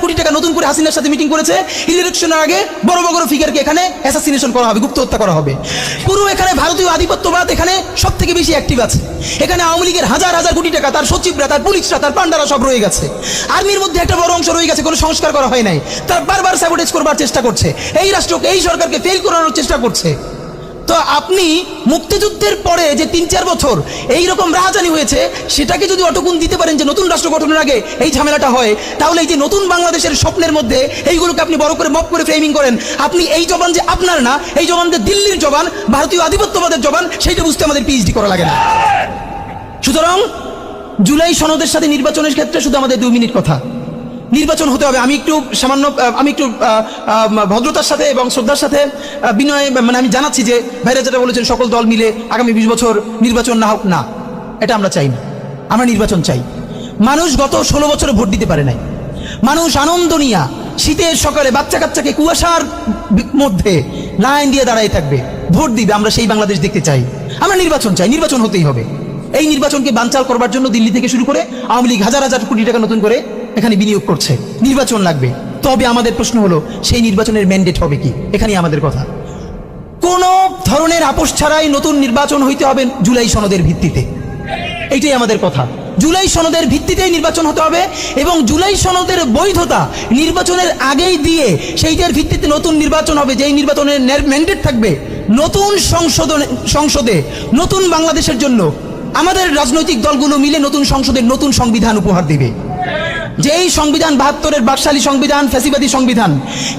কোটি টাকা নতুন করে হাসিনার সাথে মিটিং করেছে, ইলেকশনের আগে বড় বড় ফিগারকে এখানে অ্যাসাসিনেশন করা হবে, গুপ্ত হত্যা করা হবে। পুরো এখানে ভারতীয় আধিপত্যবাদ এখানে সব থেকে বেশি অ্যাক্টিভ আছে। এখানে আওয়ামী লীগের হাজার হাজার কোটি টাকা, তার সচিবরা, তার পুলিশরা, তার পান্ডারা সব রয়ে গেছে। আর্মির মধ্যে একটা বড় অংশ রয়ে গেছে, কোনো সংস্কার করা হয় নাই। তার বারবার স্যাবোটেজ করবার চেষ্টা করছে, এই রাষ্ট্রকে, এই সরকারকে ফেল করানোর চেষ্টা করছে। তো আপনি মুক্তিযুদ্ধের পরে যে 3-4 বছর এইরকম রাহাজানি হয়েছে, সেটাকে যদি অটগুণ দিতে পারেন যে নতুন রাষ্ট্র গঠনের আগে এই ঝামেলাটা হয়, তাহলে এই যে নতুন বাংলাদেশের স্বপ্নের মধ্যে এইগুলোকে আপনি বড় করে মপ করে ফ্রেমিং করেন, আপনি এই জবান যে আপনার না, এই জবান যে দিল্লির জবান, ভারতীয় আধিপত্যবাদের জবান, সেইটা বুঝতে আমাদের পিএইচডি করা লাগে না। সুতরাং জুলাই সনদের সাথে নির্বাচনের ক্ষেত্রে শুধু আমাদের 2 মিনিট কথা। নির্বাচন হতে হবে। আমি একটু ভদ্রতার সাথে এবং শ্রদ্ধার সাথে বিনয় আমি জানাচ্ছি যে ভাইরা যেটা বলেছেন সকল দল মিলে আগামী 20 বছর নির্বাচন না হোক, না, এটা আমরা চাই না। আমরা নির্বাচন চাই। মানুষ গত 16 বছরে ভোট দিতে পারে নাই। মানুষ আনন্দ নিয়া শীতের সকালে বাচ্চা কাচ্চাকে কুয়াশার মধ্যে লাইন দিয়ে দাঁড়ায় থাকবে, ভোট দিবে। আমরা সেই বাংলাদেশ দেখতে চাই। আমরা নির্বাচন চাই, নির্বাচন হতেই হবে। এই নির্বাচনকে বানচাল করবার জন্য দিল্লি থেকে শুরু করে আওয়ামী লীগ হাজার হাজার কোটি টাকা নতুন করে এখানে বিনিয়োগ করছে। নির্বাচন লাগবে। তবে আমাদের প্রশ্ন হলো, সেই নির্বাচনের ম্যান্ডেট হবে কি? এখানেই আমাদের কথা। কোন ধরনের আপোষ ছাড়াই নতুন নির্বাচন হইতে হবে জুলাই সনদের ভিত্তিতে। এইটাই আমাদের কথা। জুলাই সনদের ভিত্তিতেই নির্বাচন হতে হবে এবং জুলাই সনদের বৈধতা নির্বাচনের আগেই দিয়ে সেইটার ভিত্তিতে নতুন নির্বাচন হবে, যেই নির্বাচনের ম্যান্ডেট থাকবে নতুন সংসদে নতুন বাংলাদেশের জন্য আমাদের রাজনৈতিক দলগুলো মিলে নতুন সংসদে নতুন সংবিধান উপহার দিবে। যেই সংবিধান 72-এর বাকশালী সংবিধান, ফ্যাসিবাদী সংবিধান,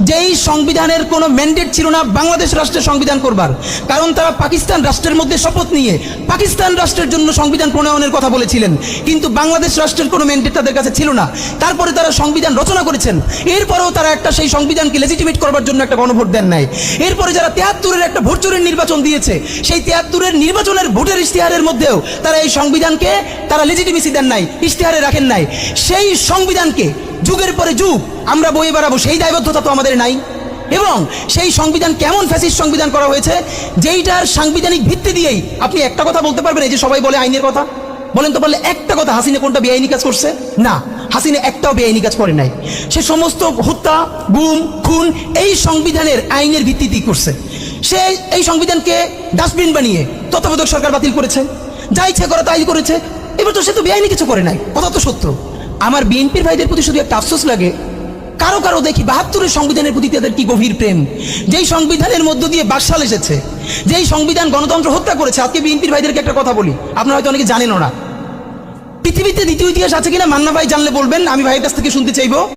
যেই সংবিধানের কোনো ম্যান্ডেট ছিল না বাংলাদেশ রাষ্ট্রের সংবিধান করবার, কারণ তারা পাকিস্তান রাষ্ট্রের মধ্যে শপথ নিয়ে পাকিস্তান রাষ্ট্রের জন্য সংবিধান প্রণয়নের কথা বলেছিলেন, কিন্তু বাংলাদেশ রাষ্ট্রের কোনো ম্যান্ডেট তাদের কাছে ছিল না। তারপরে তারা সংবিধান রচনা করেছেন, এরপরেও তারা একটা সেই সংবিধানকে লেজিটিমেট করবার জন্য একটা গণভোট দেন নাই। এরপরে যারা 73-এর একটা ভোট চুরির নির্বাচন দিয়েছে, সেই 73-এর নির্বাচনের ভোটের ইশতেহারের মধ্যেও তারা এই সংবিধানকে তারা লেজিটিমেসি দেন নাই, ইশতেহারে রাখেন নাই। সেই সংবিধানকে যুগের পরে যুগ আমরা বয়ে বেড়াবো, সেই দায়বদ্ধতা তো আমাদের নাই। এবং সেই সংবিধান কেমন ফ্যাসিস্ট সংবিধান করা হয়েছে, যেইটার সাংবিধানিক ভিত্তি দিয়েই আপনি একটা কথা বলতে পারবেন, এই যে সবাই বলে আইনের কথা, বলেন তো পারলে একটা কথা, হাসিনা কোনটা বেআইনি কাজ করছে? না, হাসিনা একটাও বেআইনি কাজ করে নাই। সে সমস্ত হত্যা, গুম, খুন এই সংবিধানের আইনের ভিত্তিতেই করছে। সে এই সংবিধানকে ডাস্টবিন বানিয়ে তত্ত্বাবধায়ক সরকার বাতিল করেছে, যা ইচ্ছা করা তাই করেছে। এবার তো সে তো বেআইনি কিছু করে নাই, কথা তো সত্য। আমার বিএনপির ভাইদের প্রতি শুধু একটা আফসোস লাগে, কারো কারো দেখি 72-এর সংবিধানের প্রতি তাদের কি গভীর প্রেম। যেই সংবিধানের মধ্য দিয়ে বাকশাল এসেছে, যেই সংবিধান গণতন্ত্র হত্যা করেছে। আজকে বিএনপির ভাইদেরকে একটা কথা বলি, আপনারা হয়তো অনেকে জানেনও না। পৃথিবীতে দ্বিতীয় ইতিহাস আছে কিনা মান্না ভাই জানলে বলবেন, আমি ভাইয়ের কাছ থেকে শুনতে চাইবো।